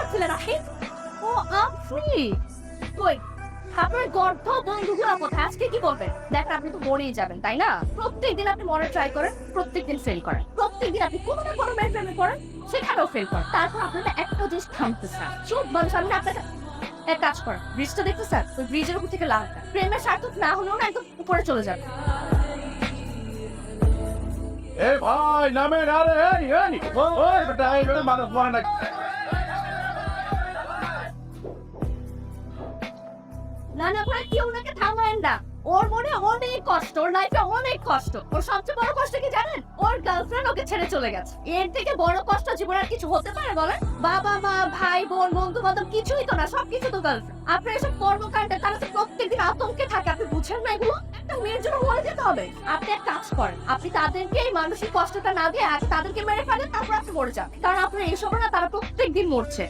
করছিলেন আপনি? ও আপনি কই আপনার গর্ধ বন্ধুগুলো কোথায়? আজকে কি করবেন? দেখেন আপনি তো মরেই যাবেন, তাই না? প্রত্যেকদিন আপনি মরার ট্রাই করেন, প্রত্যেকদিন ফেল করেন। প্রত্যেকদিন আপনি কোনো না কোনো মেয়ের প্রেমে পড়েন, সেখানেও ফেল করেন। তারপর আপনারা একটা জিনিস থামতেছে না। চুপ মানুষ আমি না আপনাকে এক কাজ করেন। ব্রিজটা দেখতেছেন? ওই ব্রিজের উপর থেকে লাফ দেন। প্রেমের সার্থক না হলেও না একদম উপরে চলে যাবে। এ ভাই নামেন, আরে এই ওই বেটা এই বেটা মানুষ মরে না। না না ভাই কেউ ওনাকে থামায়েন না। ওর মনে অনেক কষ্ট, ওর লাইফে অনেক কষ্ট। ওর সবচেয়ে বড় কষ্ট কি জানেন? ওর গার্লফ্রেন্ড ওকে ছেড়ে চলে গেছে। এর থেকে বড় কষ্ট জীবনে আর কিছু হতে পারে বলেন? বাবা মা ভাই বোন বন্ধু বান্ধব কিছুই তো না, সবকিছু তো গার্লফ্রেন্ড। আপনার এসব কর্মকাণ্ডে তারা তো প্রত্যেকদিন আতঙ্কে থাকে, আপনি বুঝেন না এগুলো? একটা মেয়ের জন্য মরে যেতে হবে। আপনি এক কাজ করেন, আপনি তাদেরকে এই মানসিক কষ্টটা না দিয়ে আগে তাদেরকে মেরে ফেলেন, তারপর আপনি মরে যান। কারণ আপনার এইসব না তারা প্রত্যেকদিন মরছে।